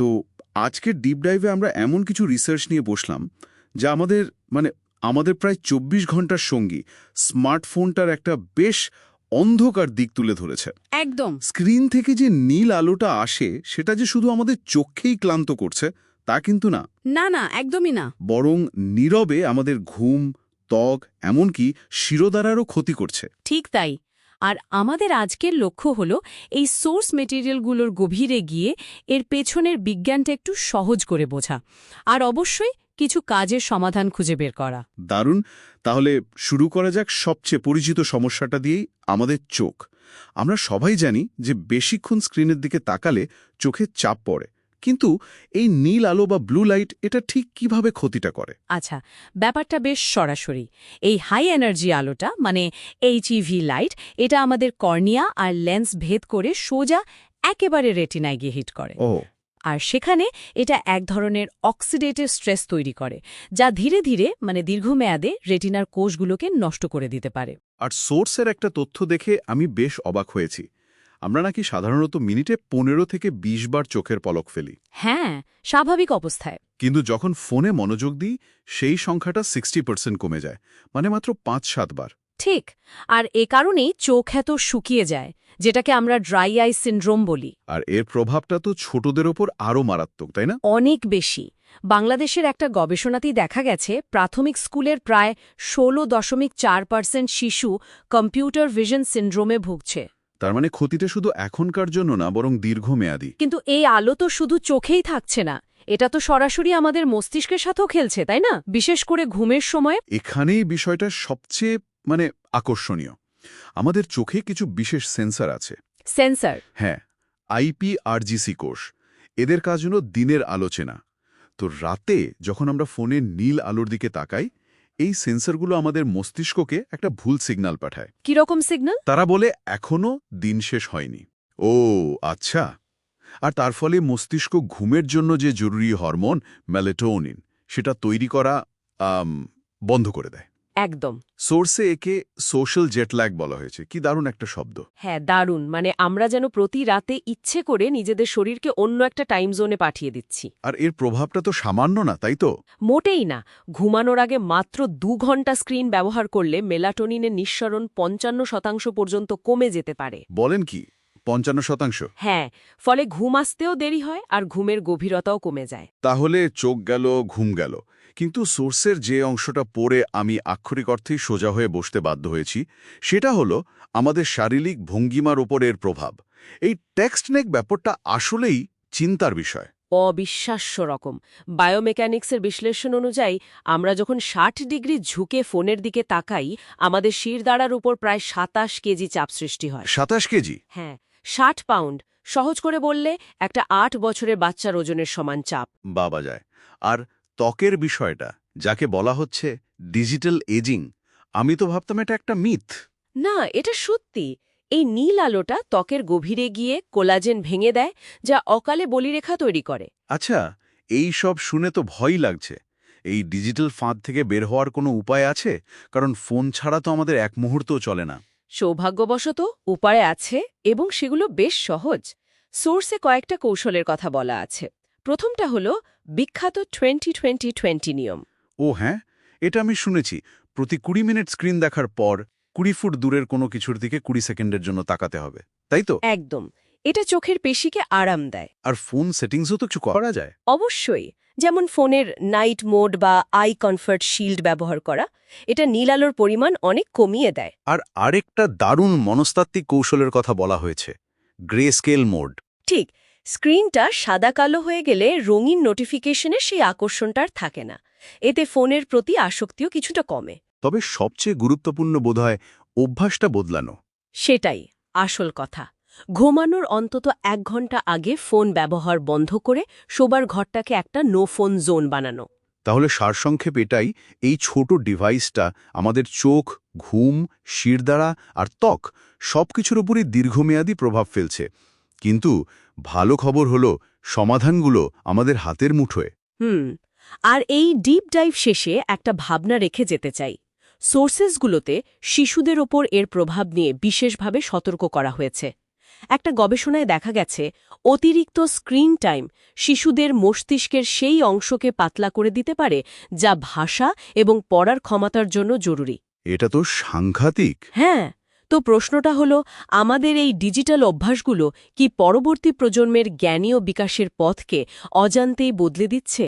তো আজকের ডিপ ডাইভে আমরা এমন কিছু রিসার্চ নিয়ে বসলাম যা আমাদের প্রায় ২৪ ঘন্টার সঙ্গী স্মার্টফোনটার একটা বেশ অন্ধকার দিক তুলে ধরেছে। একদম। স্ক্রিন থেকে যে নীল আলোটা আসে সেটা যে শুধু আমাদের চোখকেই ক্লান্ত করছে তা কিন্তু না। না না, একদমই না। বরং নীরবে আমাদের ঘুম, ত্বক, এমনকি শিরোদারারও ক্ষতি করছে। ঠিক তাই। আর আমাদের আজকের লক্ষ্য হলো এই সোর্স মেটেরিয়ালগুলোর গভীরে গিয়ে এর পেছনের বিজ্ঞানটা একটু সহজ করে বোঝা, আর অবশ্যই কিছু কাজের সমাধান খুঁজে বের করা। দারুণ। তাহলে শুরু করা যাক সবচেয়ে পরিচিত সমস্যাটা দিয়েই, আমাদের চোখ। আমরা সবাই জানি যে বেশিক্ষণ স্ক্রিনের দিকে তাকালে চোখে চাপ পড়ে, কিন্তু এই নীল আলো বা ব্লু লাইট এটা ঠিক কিভাবে ক্ষতিটা করে? আচ্ছা, ব্যাপারটা বেশ সরাসরি। এই হাই এনার্জি আলোটা মানে এইচইভি লাইট, এটা আমাদের কর্নিয়া আর লেন্স ভেদ করে সোজা একেবারে রেটিনায় গিয়ে হিট করে। ও, আর সেখানে এটা এক ধরনের অক্সিডেটিভ স্ট্রেস তৈরি করে, যা ধীরে ধীরে দীর্ঘমেয়াদে রেটিনার কোষগুলোকে নষ্ট করে দিতে পারে। আর সোর্সের একটা তথ্য দেখে আমি বেশ অবাক হয়েছি। আমরা নাকি সাধারণত মিনিটে ১৫ থেকে ২০ বার চোখের পলক ফেলি। হ্যাঁ, স্বাভাবিক অবস্থায়। কিন্তু যখন ফোনে মনোযোগ দিই সেই সংখ্যাটা 60% কমে যায়, মানে মাত্র ৫-৭ বার। ঠিক। আর এ কারণেই চোখ এত শুকিয়ে যায়, যেটাকে আমরা ড্রাই আই সিন্ড্রোম বলি। আর এর প্রভাবটা তো ছোটদের ওপর আরও মারাত্মক, তাই না? অনেক বেশি। বাংলাদেশের একটা গবেষণাতেই দেখা গেছে প্রাথমিক স্কুলের প্রায় ১৬.৪% শিশু কম্পিউটার ভিশন সিন্ড্রোমে ভুগছে। তার মানে ক্ষতিটা শুধু এখনকার জন্য না, বরং দীর্ঘমেয়াদী। কিন্তু এই আলো তো শুধু চোখেই থাকছে না, এটা তো সরাসরি আমাদের মস্তিষ্কের সাথেও খেলছে, তাই না? বিশেষ করে ঘুমের সময়। এখানেই বিষয়টা সবচেয়ে আকর্ষণীয়। আমাদের চোখে কিছু বিশেষ সেন্সর আছে। সেন্সর? হ্যাঁ, আইপিআরজিসি কোষ। এদের কাজ হলো দিনের আলো চেনা। তো রাতে যখন আমরা ফোনে নীল আলোর দিকে তাকাই, এই সেন্সরগুলো আমাদের মস্তিষ্ককে একটা ভুল সিগন্যাল পাঠায়। কিরকম সিগন্যাল? তারা বলে এখনো দিন শেষ হয়নি। ও আচ্ছা। আর তার ফলে মস্তিষ্ক ঘুমের জন্য যে জরুরি হরমোন মেলাটোনিন সেটা তৈরি করা বন্ধ করে দেয়। একদম। সোর্সে একে সোশ্যাল জেটল্যাগ বলা হয়েছে। কি দারুণ একটা শব্দ। হ্যাঁ, দারুণ। আমরা যেন প্রতি রাতে ইচ্ছে করে নিজেদের শরীরকে অন্য একটা টাইম জোনে পাঠিয়ে দিচ্ছি। আর এর প্রভাবটা তো সামান্য না, তাই তো? মোটেই না। ঘুমানোর আগে মাত্র ২ ঘন্টা স্ক্রিন ব্যবহার করলে মেলাটোনিনের নিঃসরণ ৫৫% পর্যন্ত কমে যেতে পারে। বলেন কি, ৫৫%? হ্যাঁ, ফলে ঘুম আসতেও দেরি হয় আর ঘুমের গভীরতাও কমে যায়। তাহলে চোখ গেল, ঘুম গেল। কিন্তু সোর্সের যে অংশটা পড়ে আমি আক্ষরিক অর্থেই সোজা হয়ে বসতে বাধ্য হয়েছি, সেটা হলো আমাদের শারীরিক ভঙ্গিমার ওপর এর প্রভাব। এই টেক্সট নেক ব্যাপারটা আসলেই চিন্তার বিষয়। অবিশ্বাস্য রকম। বায়োমেকানিক্সের বিশ্লেষণ অনুযায়ী আমরা যখন ৬০ ডিগ্রি ঝুঁকে ফোনের দিকে তাকাই, আমাদের শিরদাঁড়ার উপর প্রায় ২৭ কেজি চাপ সৃষ্টি হয়। ২৭ কেজি? হ্যাঁ, ৬০ পাউন্ড। সহজ করে বললে একটা ৮ বছরের বাচ্চার ওজনের সমান চাপ। বাবা যায়। আর ত্বকের বিষয়টা, যাকে বলা হচ্ছে ডিজিটাল এজিং, আমি তো ভাবতাম এটা একটা মিথ। না, এটা সত্যি। এই নীল আলোটা ত্বকের গভীরে গিয়ে কোলাজেন ভেঙে দেয়, যা অকালে বলিরেখা তৈরি করে। আচ্ছা, এই সব শুনে তো ভয়ই লাগছে। এই ডিজিটাল ফাঁদ থেকে বের হওয়ার কোনো উপায় আছে? কারণ ফোন ছাড়া তো আমাদের এক মুহূর্তও চলে না। সৌভাগ্যবশত উপায় আছে, এবং সেগুলো বেশ সহজ। সোর্সে কয়েকটা কৌশলের কথা বলা আছে। প্রথমটা হলো বিখ্যাত 20-20-20 নিয়ম। ও হ্যাঁ, এটা আমি শুনেছি। প্রতি ২০ মিনিট স্ক্রিন দেখার পর ২০ ফুট দূরের কোনো কিছুর দিকে ২০ সেকেন্ডের জন্য তাকাতে হবে, তাই তো? একদম। এটা চোখের পেশিকে আরাম দেয়। আর ফোন সেটিংসও তো কিছু করা যায়? অবশ্যই। যেমন ফোনের নাইট মোড বা আই কমফর্ট শিল্ড ব্যবহার করা। এটা নীল আলোর পরিমাণ অনেক কমিয়ে দেয়। আর আরেকটা দারুণ মনস্তাত্ত্বিক কৌশলের কথা বলা হয়েছে, গ্রে স্কেল মোড। ঠিক। স্ক্রিনটা সাদা কালো হয়ে গেলে রঙিন নোটিফিকেশনে সেই আকর্ষণটা আর থাকে না। এতে ফোনের প্রতি আসক্তিও কিছুটা কমে। তবে সবচেয়ে গুরুত্বপূর্ণ বোধহয় অভ্যাসটা বদলানো। সেটাই আসল কথা। ঘুমানোর অন্তত ১ ঘন্টা আগে ফোন ব্যবহার বন্ধ করে শোবার ঘরটাকে একটা নো ফোন জোন বানানো। তাহলে সারসংক্ষেপ এটাই, এই ছোট ডিভাইসটা আমাদের চোখ, ঘুম, শিরদাঁড়া আর ত্বক সবকিছুর উপরই দীর্ঘমেয়াদী প্রভাব ফেলছে। কিন্তু ভালো খবর হলো সমাধানগুলো আমাদের হাতের মুঠোয়। আর এই ডিপ ডাইভ শেষে একটা ভাবনা রেখে যেতে চাই। সোর্সেসগুলোতে শিশুদের ওপর এর প্রভাব নিয়ে বিশেষভাবে সতর্ক করা হয়েছে। একটা গবেষণায় দেখা গেছে অতিরিক্ত স্ক্রিন টাইম শিশুদের মস্তিষ্কের সেই অংশকে পাতলা করে দিতে পারে যা ভাষা এবং পড়ার ক্ষমতার জন্য জরুরি। এটা তো সাংঘাতিক। হ্যাঁ, তো প্রশ্নটা হলো, আমাদের এই ডিজিটাল অভ্যাসগুলো কি পরবর্তী প্রজন্মের জ্ঞানী ও বিকাশের পথকে অজান্তেই বদলে দিচ্ছে?